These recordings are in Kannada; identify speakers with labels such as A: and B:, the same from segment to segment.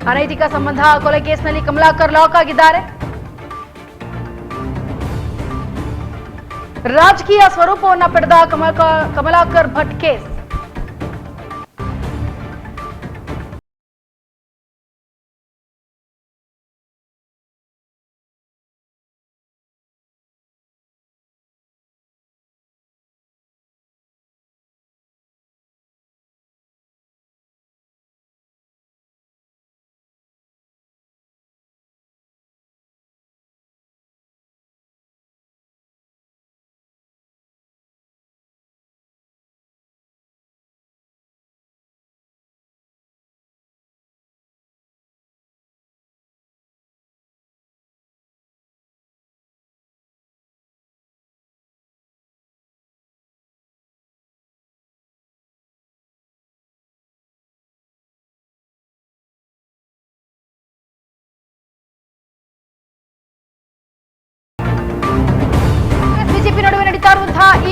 A: ಅನೈತಿಕ ಸಂಬಂಧ ಕೊಲೆ ಕೇಸ್ನಲ್ಲಿ ಕಮಲಾಕರ್ ಲಾಕ್ ಆಗಿದ್ದಾರೆ. ರಾಜಕೀಯ ಸ್ವರೂಪವನ್ನು ಪಡೆದ ಕಮಲಾಕರ್ ಭಟ್ ಕೇಸ್.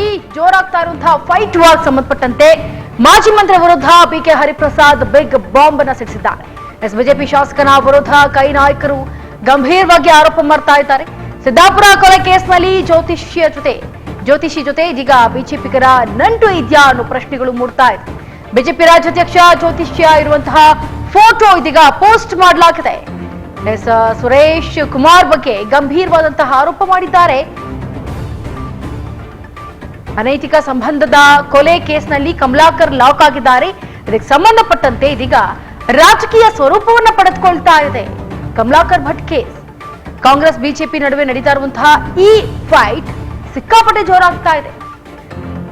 A: ಈ ಜೋರಾಗ್ತಾ ಇರುವಂತಹ ಫೈಟ್ ವಾರ್ ಸಂಬಂಧಪಟ್ಟಂತೆ ಮಾಜಿ ಮಂತ್ರಿ ವಿರುದ್ಧ ಬಿಕೆ ಹರಿಪ್ರಸಾದ್ ಬಿಗ್ ಬಾಂಬ್ ಅನ್ನು ಸಿಡಿಸಿದ್ದಾರೆ. ಬಿಜೆಪಿ ಶಾಸಕನ ವಿರುದ್ಧ ಕೈ ನಾಯಕರು ಗಂಭೀರವಾಗಿ ಆರೋಪ ಮಾಡ್ತಾ ಇದ್ದಾರೆ. ಸಿದ್ದಾಪುರ ಕೊಲೆ ಕೇಸ್ನಲ್ಲಿ ಜ್ಯೋತಿಷಿ ಜೊತೆ ಇದೀಗ ಬಿಜೆಪಿಗರ ನಂಟು ಇದೆಯಾ ಅನ್ನೋ ಪ್ರಶ್ನೆಗಳು ಮೂಡ್ತಾ ಇದೆ. ಬಿಜೆಪಿ ರಾಜ್ಯಾಧ್ಯಕ್ಷ ಜ್ಯೋತಿಷ್ಯ ಇರುವಂತಹ ಫೋಟೋ ಇದೀಗ ಪೋಸ್ಟ್ ಮಾಡಲಾಗಿದೆ. ಸುರೇಶ್ ಕುಮಾರ್ ಬಗ್ಗೆ ಗಂಭೀರವಾದಂತಹ ಆರೋಪ ಮಾಡಿದ್ದಾರೆ. ಅನೈತಿಕ ಸಂಬಂಧದ ಕೊಲೆ ಕೇಸ್ನಲ್ಲಿ ಕಮಲಾಕರ್ ಲಾಕ್ ಆಗಿದ್ದಾರೆ. ಇದಕ್ಕೆ ಸಂಬಂಧಪಟ್ಟಂತೆ ಇದೀಗ ರಾಜಕೀಯ ಸ್ವರೂಪವನ್ನು ಪಡೆದುಕೊಳ್ತಾ ಇದೆ ಕಮಲಾಕರ್ ಭಟ್ ಕೇಸ್. ಕಾಂಗ್ರೆಸ್ ಬಿಜೆಪಿ ನಡುವೆ ನಡೀತಾ ಇರುವಂತಹ ಈ ಫೈಟ್ ಸಿಕ್ಕಾಪಟ್ಟೆ ಜೋರಾಗ್ತಾ ಇದೆ.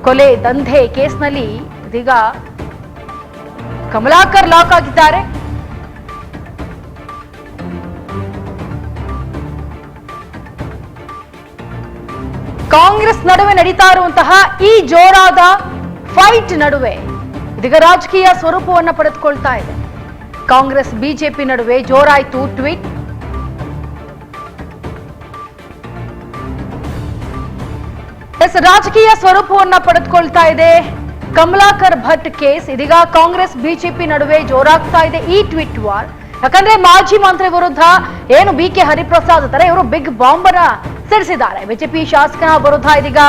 A: ಕೊಲೆ ದಂಧೆ ಕೇಸ್ನಲ್ಲಿ ಇದೀಗ ಕಮಲಾಕರ್ ಲಾಕ್ ಆಗಿದ್ದಾರೆ. ಕಾಂಗ್ರೆಸ್ ನಡುವೆ ನಡೀತಾ ಇರುವಂತಹ ಈ ಜೋರಾದ ಫೈಟ್ ನಡುವೆ ಇದೀಗ ರಾಜಕೀಯ ಸ್ವರೂಪವನ್ನು ಪಡೆದುಕೊಳ್ತಾ ಇದೆ. ಕಾಂಗ್ರೆಸ್ ಬಿಜೆಪಿ ನಡುವೆ ಜೋರಾಯಿತು ಟ್ವೀಟ್. ರಾಜಕೀಯ ಸ್ವರೂಪವನ್ನು ಪಡೆದುಕೊಳ್ತಾ ಇದೆ ಕಮಲಾಕರ್ ಭಟ್ ಕೇಸ್. ಇದೀಗ ಕಾಂಗ್ರೆಸ್ ಬಿಜೆಪಿ ನಡುವೆ ಜೋರಾಗ್ತಾ ಇದೆ ಈ ಟ್ವೀಟ್ ವಾರ್. ಯಾಕಂದ್ರೆ ಮಾಜಿ ಮಂತ್ರಿ ವಿರುದ್ಧ ಏನು ಬಿಕೆ ಹರಿಪ್ರಸಾದ್ ತರ ಇವರು ಬಿಗ್ ಬಾಂಬ್ ಅನ್ನ ಸಿಡಿಸಿದ್ದಾರೆ. ಬಿಜೆಪಿ ಶಾಸಕನ ವಿರುದ್ಧ ಇದೀಗ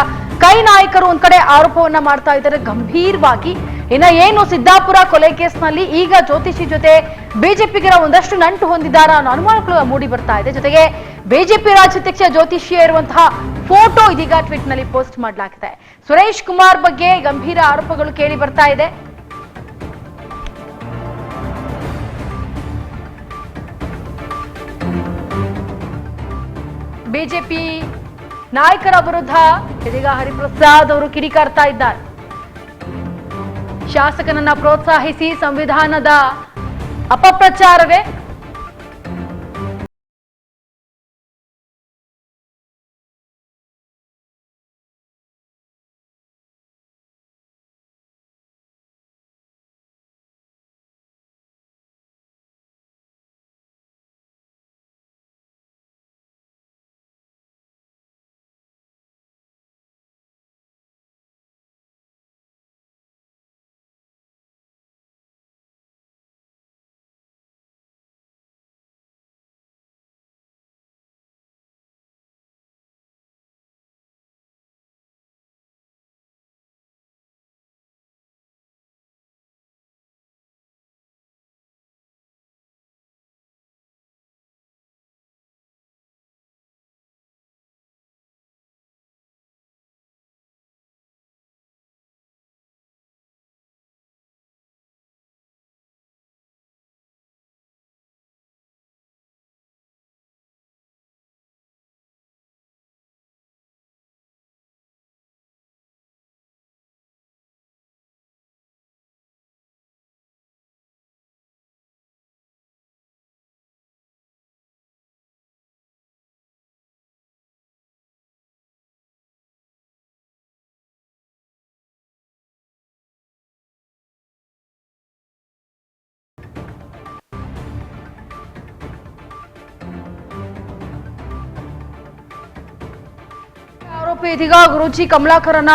A: ಕೈ ನಾಯಕರು ಒಂದ್ ಕಡೆ ಆರೋಪವನ್ನ ಮಾಡ್ತಾ ಇದ್ದಾರೆ ಗಂಭೀರವಾಗಿ. ಇನ್ನ ಏನು ಸಿದ್ದಾಪುರ ಕೊಲೆ ಕೇಸ್ನಲ್ಲಿ ಈಗ ಜ್ಯೋತಿಷಿ ಜೊತೆ ಬಿಜೆಪಿಗರ ಒಂದಷ್ಟು ನಂಟು ಹೊಂದಿದ್ದಾರ ಅನ್ನೋ ಅನುಮಾನಗಳು ಮೂಡಿ ಬರ್ತಾ ಇದೆ. ಜೊತೆಗೆ ಬಿಜೆಪಿ ರಾಜ್ಯಾಧ್ಯಕ್ಷ ಜ್ಯೋತಿಷಿಯ ಇರುವಂತಹ ಫೋಟೋ ಇದೀಗ ಟ್ವೀಟ್ ನಲ್ಲಿ ಪೋಸ್ಟ್ ಮಾಡಲಾಗಿದೆ. ಸುರೇಶ್ ಕುಮಾರ್ ಬಗ್ಗೆ ಗಂಭೀರ ಆರೋಪಗಳು ಕೇಳಿ ಬರ್ತಾ ಇದೆ. ಬಿಜೆಪಿ ನಾಯಕರ ವಿರುದ್ಧ ಇದೀಗ ಹರಿಪ್ರಸಾದ್ ಅವರು ಕಿಡಿಕಾರ್ತಾ ಇದ್ದಾರೆ. ಶಾಸಕನನ್ನ ಪ್ರೋತ್ಸಾಹಿಸಿ ಸಂವಿಧಾನದ ಅಪಪ್ರಚಾರವೇ ಆರೋಪಿ ಇದೀಗ ಗುರೂಜಿ ಕಮಲಾಕರನ್ನ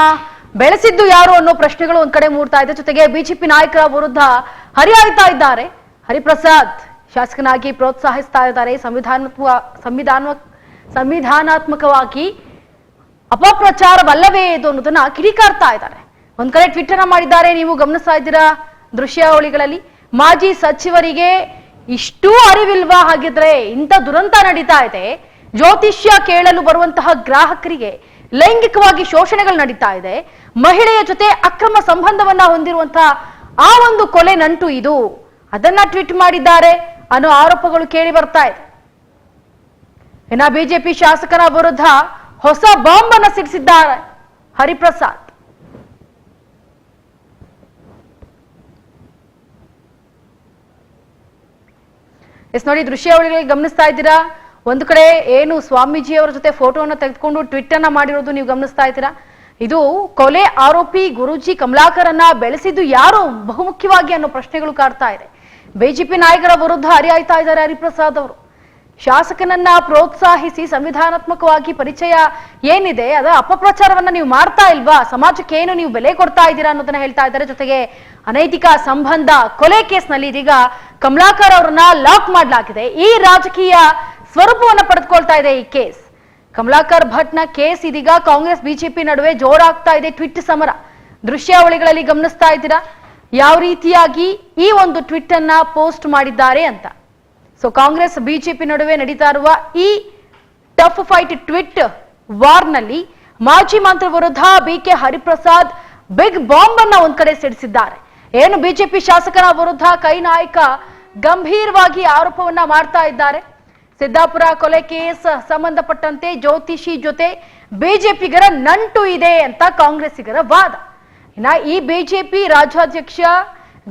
A: ಬೆಳೆಸಿದ್ದು ಯಾರು ಅನ್ನೋ ಪ್ರಶ್ನೆಗಳು ಒಂದ್ ಕಡೆ ಮೂಡ್ತಾ ಇದೆ. ಜೊತೆಗೆ ಬಿಜೆಪಿ ನಾಯಕರ ವಿರುದ್ಧ ಹರಿಹಾಯ್ತಾ ಇದ್ದಾರೆ. ಹರಿಪ್ರಸಾದ್ ಶಾಸಕನಾಗಿ ಪ್ರೋತ್ಸಾಹಿಸ್ತಾ ಇದ್ದಾರೆ. ಸಂವಿಧಾನಾತ್ಮಕವಾಗಿ ಅಪಪ್ರಚಾರವಲ್ಲವೇ ಇದು ಅನ್ನೋದನ್ನ ಕಿಡಿಕಾರ್ತಾ ಇದ್ದಾರೆ. ಒಂದ್ ಕಡೆ ಟ್ವೀಟ್ ಅನ್ನ ಮಾಡಿದ್ದಾರೆ, ನೀವು ಗಮನಿಸ್ತಾ ಇದ್ದೀರಾ ದೃಶ್ಯಾವಳಿಗಳಲ್ಲಿ. ಮಾಜಿ ಸಚಿವರಿಗೆ ಇಷ್ಟೂ ಅರಿವಿಲ್ವಾ? ಹಾಗಿದ್ರೆ ಇಂಥ ದುರಂತ ನಡೀತಾ ಇದೆ. ಜ್ಯೋತಿಷ್ಯ ಕೇಳಲು ಬರುವಂತಹ ಗ್ರಾಹಕರಿಗೆ ಲೈಂಗಿಕವಾಗಿ ಶೋಷಣೆಗಳು ನಡೀತಾ ಇದೆ. ಮಹಿಳೆಯ ಜೊತೆ ಅಕ್ರಮ ಸಂಬಂಧವನ್ನ ಹೊಂದಿರುವಂತಹ ಆ ಒಂದು ಕೊಲೆ ನಂಟು ಇದು, ಅದನ್ನ ಟ್ವೀಟ್ ಮಾಡಿದ್ದಾರೆ ಅನ್ನೋ ಆರೋಪಗಳು ಕೇಳಿ ಬರ್ತಾ ಇದೆ. ಇನ್ನ ಬಿಜೆಪಿ ಶಾಸಕನ ವಿರುದ್ಧ ಹೊಸ ಬಾಂಬ್ ಅನ್ನ ಸಿಡಿಸಿದ್ದಾರೆ ಹರಿಪ್ರಸಾದ್. ಎಸ್ ನೋಡಿ, ದೃಶ್ಯಾವಳಿಗಳಿಗೆ ಗಮನಿಸ್ತಾ ಇದ್ದೀರಾ. ಒಂದು ಕಡೆ ಏನು ಸ್ವಾಮೀಜಿ ಅವರ ಜೊತೆ ಫೋಟೋವನ್ನು ತೆಗೆದುಕೊಂಡು ಟ್ವೀಟ್ ಅನ್ನ ಮಾಡಿರೋದು ನೀವು ಗಮನಿಸ್ತಾ ಇದ್ದೀರಾ. ಇದು ಕೊಲೆ ಆರೋಪಿ ಗುರೂಜಿ ಕಮಲಾಕರನ್ನ ಬೆಳೆಸಿದ್ದು ಯಾರು ಬಹುಮುಖ್ಯವಾಗಿ ಅನ್ನೋ ಪ್ರಶ್ನೆಗಳು ಕಾಡ್ತಾ ಇದೆ. ಬಿಜೆಪಿ ನಾಯಕರ ವಿರುದ್ಧ ಹರಿಹಾಯ್ತಾ ಇದ್ದಾರೆ ಹರಿಪ್ರಸಾದ್ ಅವರು. ಶಾಸಕನನ್ನ ಪ್ರೋತ್ಸಾಹಿಸಿ ಸಂವಿಧಾನಾತ್ಮಕವಾಗಿ ಪರಿಚಯ ಏನಿದೆ ಅದ ಅಪಪ್ರಚಾರವನ್ನ ನೀವು ಮಾಡ್ತಾ ಇಲ್ವಾ, ಸಮಾಜಕ್ಕೆ ಏನು ನೀವು ಬೆಲೆ ಕೊಡ್ತಾ ಇದ್ದೀರಾ ಅನ್ನೋದನ್ನ ಹೇಳ್ತಾ ಇದ್ದಾರೆ. ಜೊತೆಗೆ ಅನೈತಿಕ ಸಂಬಂಧ ಕೊಲೆ ಕೇಸ್ನಲ್ಲಿ ಇದೀಗ ಕಮಲಾಕರ್ ಅವರನ್ನ ಲಾಕ್ ಮಾಡಲಾಗಿದೆ. ಈ ರಾಜಕೀಯ ಸ್ವರೂಪವನ್ನು ಪಡೆದುಕೊಳ್ತಾ ಇದೆ ಈ ಕೇಸ್. ಕಮಲಾಕರ್ ಭಟ್ನ ಕೇಸ್ ಇದೀಗ ಕಾಂಗ್ರೆಸ್ ಬಿಜೆಪಿ ನಡುವೆ ಜೋರಾಗ್ತಾ ಇದೆ. ಟ್ವೀಟ್ ಸಮರ ದೃಶ್ಯಾವಳಿಗಳಲ್ಲಿ ಗಮನಿಸ್ತಾ ಇದ್ದೀರಾ ಯಾವ ರೀತಿಯಾಗಿ ಈ ಒಂದು ಟ್ವೀಟ್ ಅನ್ನ ಪೋಸ್ಟ್ ಮಾಡಿದ್ದಾರೆ ಅಂತ. ಸೊ ಕಾಂಗ್ರೆಸ್ ಬಿಜೆಪಿ ನಡುವೆ ನಡೀತಾ ಇರುವ ಈ ಟಫ್ ಫೈಟ್ ಟ್ವೀಟ್ ವಾರ್ನಲ್ಲಿ ಮಾಜಿ ಮಂತ್ರಿ ವಿರುದ್ಧ ಬಿಕೆ ಹರಿಪ್ರಸಾದ್ ಬಿಗ್ ಬಾಂಬ್ ಅನ್ನ ಒಂದ್ ಕಡೆ ಸಿಡಿಸಿದ್ದಾರೆ. ಏನು ಬಿಜೆಪಿ ಶಾಸಕನ ವಿರುದ್ಧ ಕೈ ನಾಯಕ ಗಂಭೀರವಾಗಿ ಆರೋಪವನ್ನ ಮಾಡ್ತಾ ಇದ್ದಾರೆ. ಸಿದ್ದಾಪುರ ಕೊಲೆ ಕೇಸ್ ಸಂಬಂಧಪಟ್ಟಂತೆ ಜ್ಯೋತಿಷಿ ಜೊತೆ ಬಿಜೆಪಿಗರ ನಂಟು ಇದೆ ಅಂತ ಕಾಂಗ್ರೆಸ್ಸಿಗರ ವಾದ. ಇನ್ನ ಈ ಬಿಜೆಪಿ ರಾಜ್ಯಾಧ್ಯಕ್ಷ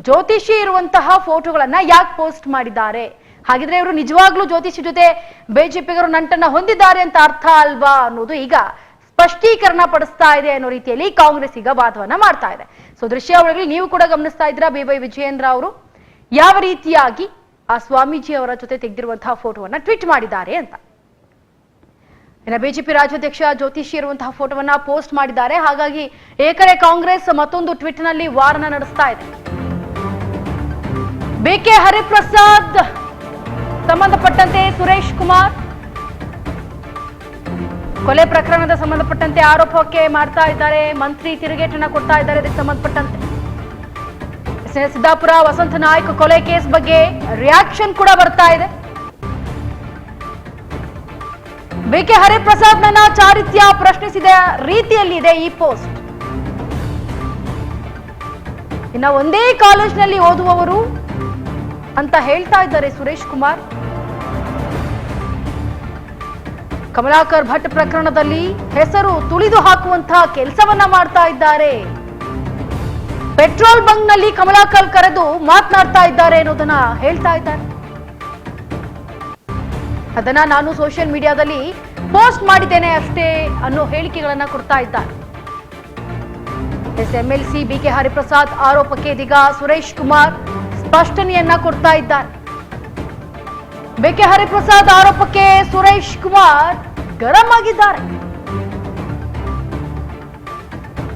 A: ಜ್ಯೋತಿಷಿ ಇರುವಂತಹ ಫೋಟೋಗಳನ್ನ ಯಾಕೆ ಪೋಸ್ಟ್ ಮಾಡಿದ್ದಾರೆ? ಹಾಗಿದ್ರೆ ಇವರು ನಿಜವಾಗ್ಲೂ ಜ್ಯೋತಿಷಿ ಜೊತೆ ಬಿಜೆಪಿಗರು ನಂಟನ್ನ ಹೊಂದಿದ್ದಾರೆ ಅಂತ ಅರ್ಥ ಅಲ್ವಾ ಅನ್ನೋದು ಈಗ ಸ್ಪಷ್ಟೀಕರಣ ಪಡಿಸ್ತಾ ಇದೆ ಅನ್ನೋ ರೀತಿಯಲ್ಲಿ ಕಾಂಗ್ರೆಸ್ ಈಗ ವಾದವನ್ನ ಮಾಡ್ತಾ ಇದೆ. ಸೊ ದೃಶ್ಯಾವಳಿಗಳಲ್ಲಿ ನೀವು ಕೂಡ ಗಮನಿಸ್ತಾ ಇದ್ದೀರಾ ಬಿ.ವೈ. ವಿಜಯೇಂದ್ರ ಅವರು ಯಾವ ರೀತಿಯಾಗಿ ಆ ಸ್ವಾಮೀಜಿ ಅವರ ಜೊತೆ ತೆಗೆದಿರುವಂತಹ ಫೋಟೋವನ್ನ ಟ್ವೀಟ್ ಮಾಡಿದ್ದಾರೆ ಅಂತ. ಇನ್ನು ಬಿಜೆಪಿ ರಾಜ್ಯಾಧ್ಯಕ್ಷ ಜ್ಯೋತಿಷಿ ಇರುವಂತಹ ಫೋಟೋವನ್ನ ಪೋಸ್ಟ್ ಮಾಡಿದ್ದಾರೆ. ಹಾಗಾಗಿ ಏಕಡೆ ಕಾಂಗ್ರೆಸ್ ಮತ್ತೊಂದು ಟ್ವೀಟ್ ನಲ್ಲಿ ವಾರನ ನಡೆಸ್ತಾ ಇದೆ. ಬಿಕೆ ಹರಿಪ್ರಸಾದ್ ಸಂಬಂಧಪಟ್ಟಂತೆ ಸುರೇಶ್ ಕುಮಾರ್ ಕೊಲೆ ಪ್ರಕರಣದ ಸಂಬಂಧಪಟ್ಟಂತೆ ಆರೋಪಕ್ಕೆ ಮಾಡ್ತಾ ಇದ್ದಾರೆ. ಮಂತ್ರಿ ತಿರುಗೇಟನ್ನ ಕೊಡ್ತಾ ಇದ್ದಾರೆ. ಇದಕ್ಕೆ ಸಂಬಂಧಪಟ್ಟಂತೆ ಸಿದ್ದಾಪುರ ವಸಂತ ನಾಯ್ಕ ಕೊಲೆ ಕೇಸ್ ಬಗ್ಗೆ ರಿಯಾಕ್ಷನ್ ಕೂಡ ಬರ್ತಾ ಇದೆ. ಬಿಕೆ ಹರಿಪ್ರಸಾದ್ ನನ್ನ ಚಾರಿತ್ರ್ಯ ಪ್ರಶ್ನಿಸಿದ ರೀತಿಯಲ್ಲಿ ಇದೆ ಈ ಪೋಸ್ಟ್. ಇನ್ನ ಒಂದೇ ಕಾಲೇಜಿನಲ್ಲಿ ಓದುವವರು ಅಂತ ಹೇಳ್ತಾ ಇದ್ದಾರೆ ಸುರೇಶ್ ಕುಮಾರ್. ಕಮಲಾಕರ್ ಭಟ್ ಪ್ರಕರಣದಲ್ಲಿ ಹೆಸರು ತುಳಿದು ಹಾಕುವಂತಹ ಕೆಲಸವನ್ನ ಮಾಡ್ತಾ ಇದ್ದಾರೆ. ಪೆಟ್ರೋಲ್ ಬಂಕ್ ನಲ್ಲಿ ಕಮಲಾಕರ್ ಕರೆದು ಮಾತನಾಡ್ತಾ ಇದ್ದಾರೆ ಅನ್ನೋದನ್ನ ಹೇಳ್ತಾ ಇದ್ದಾರೆ. ಅದನ್ನ ನಾನು ಸೋಷಿಯಲ್ ಮೀಡಿಯಾದಲ್ಲಿ ಪೋಸ್ಟ್ ಮಾಡಿದ್ದೇನೆ ಅಷ್ಟೇ ಅನ್ನೋ ಹೇಳಿಕೆಗಳನ್ನ ಕೊಡ್ತಾ ಇದ್ದಾರೆ. ಎಂಎಲ್ಸಿ ಬಿಕೆ ಹರಿಪ್ರಸಾದ್ ಆರೋಪಕ್ಕೆ ಇದೀಗ ಸುರೇಶ್ ಕುಮಾರ್ ಸ್ಪಷ್ಟನೆಯನ್ನ ಕೊಡ್ತಾ ಇದ್ದಾರೆ. ಬಿಕೆ ಹರಿಪ್ರಸಾದ್ ಆರೋಪಕ್ಕೆ ಸುರೇಶ್ ಕುಮಾರ್ ಗರಂ ಆಗಿದ್ದಾರೆ.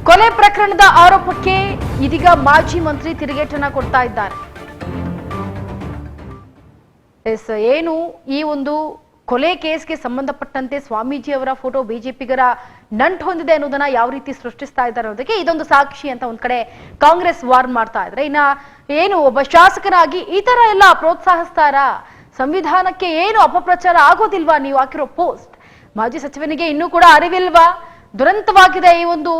A: ಕೊಲೆ ಪ್ರಕರಣದ ಆರೋಪಕ್ಕೆ ಇದೀಗ ಮಾಜಿ ಮಂತ್ರಿ ತಿರುಗೇಟನ್ನ ಕೊಡ್ತಾ ಇದ್ದಾರೆ. ಏನು ಈ ಒಂದು ಕೊಲೆ ಕೇಸ್ಗೆ ಸಂಬಂಧಪಟ್ಟಂತೆ ಸ್ವಾಮೀಜಿ ಅವರ ಫೋಟೋ ಬಿಜೆಪಿಗರ ನಂಟು ಹೊಂದಿದೆ ಅನ್ನೋದನ್ನ ಯಾವ ರೀತಿ ಸೃಷ್ಟಿಸ್ತಾ ಇದ್ದಾರೆ ಅನ್ನೋದಕ್ಕೆ ಇದೊಂದು ಸಾಕ್ಷಿ ಅಂತ ಒಂದ್ ಕಡೆ ಕಾಂಗ್ರೆಸ್ ವಾರ್ನ್ ಮಾಡ್ತಾ ಇದ್ರೆ, ಇನ್ನ ಏನು ಒಬ್ಬ ಶಾಸಕನಾಗಿ ಈ ತರ ಎಲ್ಲ ಪ್ರೋತ್ಸಾಹಿಸ್ತಾರಾ? ಸಂವಿಧಾನಕ್ಕೆ ಏನು ಅಪಪ್ರಚಾರ ಆಗೋದಿಲ್ವಾ ನೀವು ಹಾಕಿರೋ ಪೋಸ್ಟ್? ಮಾಜಿ ಸಚಿವನಿಗೆ ಇನ್ನೂ ಕೂಡ ಅರಿವಿಲ್ವಾ? ದುರಂತವಾಗಿದೆ ಈ ಒಂದು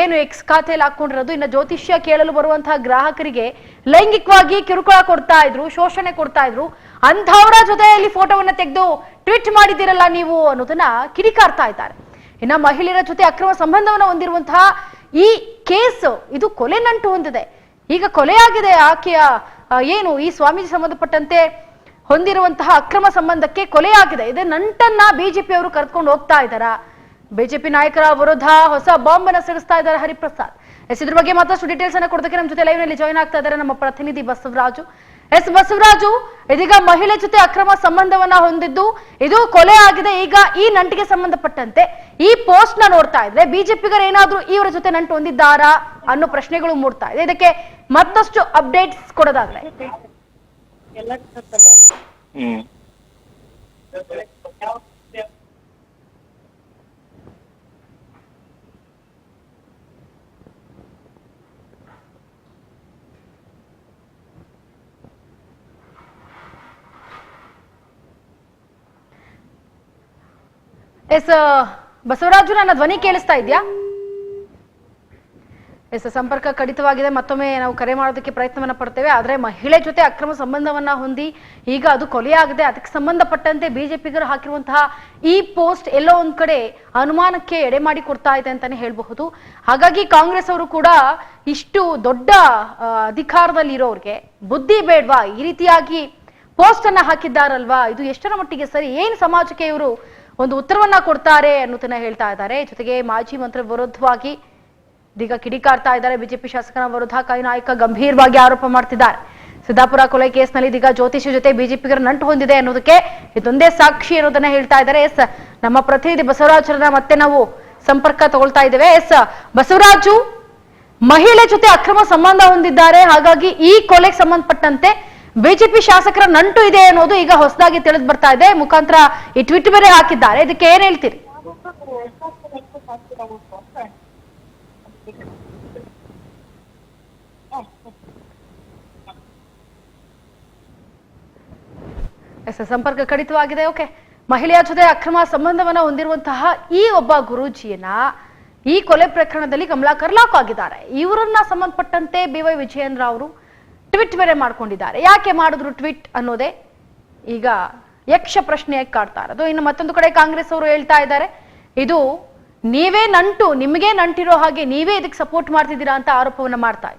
A: ಏನು ಎಕ್ಸ್ ಖಾತೆಯಲ್ಲಿ ಹಾಕೊಂಡಿರೋದು. ಇನ್ನು ಜ್ಯೋತಿಷ್ಯ ಕೇಳಲು ಬರುವಂತಹ ಗ್ರಾಹಕರಿಗೆ ಲೈಂಗಿಕವಾಗಿ ಕಿರುಕುಳ ಕೊಡ್ತಾ ಇದ್ರು, ಶೋಷಣೆ ಕೊಡ್ತಾ ಇದ್ರು. ಅಂಥವರ ಜೊತೆಯಲ್ಲಿ ಫೋಟೋವನ್ನ ತೆಗೆದು ಟ್ವೀಟ್ ಮಾಡಿದಿರಲ್ಲ ನೀವು ಅನ್ನೋದನ್ನ ಕಿಡಿಕಾರ್ತಾ ಇದ್ದಾರೆ. ಇನ್ನ ಮಹಿಳೆಯರ ಜೊತೆ ಅಕ್ರಮ ಸಂಬಂಧವನ್ನ ಹೊಂದಿರುವಂತಹ ಈ ಕೇಸ್ ಇದು ಕೊಲೆ ನಂಟು ಹೊಂದಿದೆ. ಈಗ ಕೊಲೆಯಾಗಿದೆ ಆಕೆಯ ಏನು ಈ ಸ್ವಾಮೀಜಿ ಸಂಬಂಧಪಟ್ಟಂತೆ ಹೊಂದಿರುವಂತಹ ಅಕ್ರಮ ಸಂಬಂಧಕ್ಕೆ ಕೊಲೆಯಾಗಿದೆ. ಇದೇ ನಂಟನ್ನ ಬಿಜೆಪಿ ಅವರು ಕರೆದುಕೊಂಡು ಹೋಗ್ತಾ ಇದ್ದಾರಾ? ಬಿಜೆಪಿ ನಾಯಕರ ವಿರುದ್ಧ ಹೊಸ ಬಾಂಬ್ ಅನ್ನ ಸಿಡಿಸ್ತಾ ಇದ್ದಾರೆ ಹರಿಪ್ರಸಾದ್. ಇದ್ರ ಬಗ್ಗೆ ಮತ್ತಷ್ಟು ಡೀಟೇಲ್ಸ್ ಅನ್ನ ಕೊಡೋದಕ್ಕೆ ನಮ್ಮ ಜೊತೆ ಲೈವ್ ನಲ್ಲಿ ಜಾಯ್ನ್ ಆಗ್ತಾ ಇದ್ದಾರೆ ನಮ್ಮ ಪ್ರತಿನಿಧಿ ಬಸವರಾಜು. ಬಸವರಾಜು, ಇದೀಗ ಮಹಿಳೆ ಜೊತೆ ಅಕ್ರಮ ಸಂಬಂಧವನ್ನ ಹೊಂದಿದ್ದು ಇದು ಕೊಲೆ ಆಗಿದೆ. ಈಗ ಈ ನಂಟಿಗೆ ಸಂಬಂಧಪಟ್ಟಂತೆ ಈ ಪೋಸ್ಟ್ ನ ನೋಡ್ತಾ ಇದ್ರೆ ಬಿಜೆಪಿಗರು ಏನಾದ್ರೂ ಇವರ ಜೊತೆ ನಂಟು ಹೊಂದಿದ್ದಾರಾ ಅನ್ನೋ ಪ್ರಶ್ನೆಗಳು ಮೂಡ್ತಾ ಇದೆ. ಇದಕ್ಕೆ ಮತ್ತಷ್ಟು ಅಪ್ಡೇಟ್ಸ್ ಕೊಡೋದಾದ್ರೆ
B: ಹ್ಮ್
A: ಎಸ್ ಬಸವರಾಜು, ನನ್ನ ಧ್ವನಿ ಕೇಳಿಸ್ತಾ ಇದೆಯಾ? ಎಸ್, ಸಂಪರ್ಕ ಕಡಿತವಾಗಿದೆ. ಮತ್ತೊಮ್ಮೆ ನಾವು ಕರೆ ಮಾಡೋದಕ್ಕೆ ಪ್ರಯತ್ನವನ್ನ ಪಡ್ತೇವೆ. ಆದ್ರೆ ಮಹಿಳೆ ಜೊತೆ ಅಕ್ರಮ ಸಂಬಂಧವನ್ನ ಹೊಂದಿ ಈಗ ಅದು ಕೊಲೆಯಾಗಿದೆ. ಅದಕ್ಕೆ ಸಂಬಂಧಪಟ್ಟಂತೆ ಬಿಜೆಪಿಗರು ಹಾಕಿರುವಂತಹ ಈ ಪೋಸ್ಟ್ ಎಲ್ಲೋ ಒಂದ್ ಕಡೆ ಅನುಮಾನಕ್ಕೆ ಎಡೆ ಮಾಡಿ ಕೊಡ್ತಾ ಇದೆ ಅಂತಾನೆ ಹೇಳ್ಬಹುದು. ಹಾಗಾಗಿ ಕಾಂಗ್ರೆಸ್ ಅವರು ಕೂಡ ಇಷ್ಟು ದೊಡ್ಡ ಅಧಿಕಾರದಲ್ಲಿ ಇರೋರ್ಗೆ ಬುದ್ಧಿ ಬೇಡ್ವಾ, ಈ ರೀತಿಯಾಗಿ ಪೋಸ್ಟ್ ಅನ್ನ ಹಾಕಿದ್ದಾರಲ್ವಾ, ಇದು ಎಷ್ಟರ ಮಟ್ಟಿಗೆ ಸರಿ, ಏನ್ ಸಮಾಜಕ್ಕೆ ಇವರು ಒಂದು ಉತ್ತರವನ್ನ ಕೊಡ್ತಾರೆ ಅನ್ನೋದನ್ನ ಹೇಳ್ತಾ ಇದ್ದಾರೆ. ಜೊತೆಗೆ ಮಾಜಿ ಮಂತ್ರಿ ವಿರುದ್ಧವಾಗಿ ಇದೀಗ ಕಿಡಿಕಾರ್ತಾ ಇದ್ದಾರೆ. ಬಿಜೆಪಿ ಶಾಸಕನ ವಿರುದ್ಧ ಕೈ ನಾಯಕ ಗಂಭೀರವಾಗಿ ಆರೋಪ ಮಾಡ್ತಿದ್ದಾರೆ. ಸಿದ್ದಾಪುರ ಕೊಲೆ ಕೇಸ್ನಲ್ಲಿ ಇದೀಗ ಜ್ಯೋತಿಷಿ ಜೊತೆ ಬಿಜೆಪಿಗರ ನಂಟು ಹೊಂದಿದೆ ಅನ್ನೋದಕ್ಕೆ ಇದೊಂದೇ ಸಾಕ್ಷಿ ಅನ್ನೋದನ್ನ ಹೇಳ್ತಾ ಇದ್ದಾರೆ. ಎಸ್, ನಮ್ಮ ಪ್ರತಿನಿಧಿ ಬಸವರಾಜರನ್ನ ಮತ್ತೆ ನಾವು ಸಂಪರ್ಕ ತಗೊಳ್ತಾ ಇದ್ದೇವೆ. ಎಸ್ ಬಸವರಾಜು, ಮಹಿಳೆ ಜೊತೆ ಅಕ್ರಮ ಸಂಬಂಧ ಹೊಂದಿದ್ದಾರೆ, ಹಾಗಾಗಿ ಈ ಕೊಲೆಗೆ ಸಂಬಂಧಪಟ್ಟಂತೆ ಬಿಜೆಪಿ ಶಾಸಕರ ನಂಟು ಇದೆ ಅನ್ನೋದು ಈಗ ಹೊಸದಾಗಿ ತಿಳಿದು ಬರ್ತಾ ಇದೆ. ಮುಖಾಂತರ ಈ ಟ್ವೀಟ್ ಬೇರೆ ಹಾಕಿದ್ದಾರೆ. ಇದಕ್ಕೆ ಏನ್ ಹೇಳ್ತೀರಿ? ಎಸ್, ಸಂಪರ್ಕ ಕಡಿತವಾಗಿದೆ. ಓಕೆ, ಮಹಿಳೆಯ ಜೊತೆ ಅಕ್ರಮ ಸಂಬಂಧವನ್ನ ಹೊಂದಿರುವಂತಹ ಈ ಒಬ್ಬ ಗುರೂಜಿಯನ್ನ ಈ ಕೊಲೆ ಪ್ರಕರಣದಲ್ಲಿ ಕಮಲಾಕರ್ ಲಾಕ್ ಆಗಿದ್ದಾರೆ. ಇವರನ್ನ ಸಂಬಂಧಪಟ್ಟಂತೆ BY ವಿಜಯೇಂದ್ರ ಅವರು ಟ್ವೀಟ್ ಬೇರೆ ಮಾಡ್ಕೊಂಡಿದ್ದಾರೆ. ಯಾಕೆ ಮಾಡಿದ್ರು ಟ್ವೀಟ್ ಅನ್ನೋದೇ ಈಗ ಯಕ್ಷ ಪ್ರಶ್ನೆಯಾಗಿ ಕಾಡ್ತಾ ಇರೋದು. ಇನ್ನು ಮತ್ತೊಂದು ಕಡೆ ಕಾಂಗ್ರೆಸ್ ಅವರು ಹೇಳ್ತಾ ಇದ್ದಾರೆ, ಇದು ನೀವೇ ನಂಟು, ನಿಮಗೆ ನಂಟಿರೋ ಹಾಗೆ ನೀವೇ ಇದಕ್ಕೆ ಸಪೋರ್ಟ್ ಮಾಡ್ತಿದ್ದೀರಾ ಅಂತ ಆರೋಪವನ್ನ ಮಾಡ್ತಾ ಇದ್ದಾರೆ.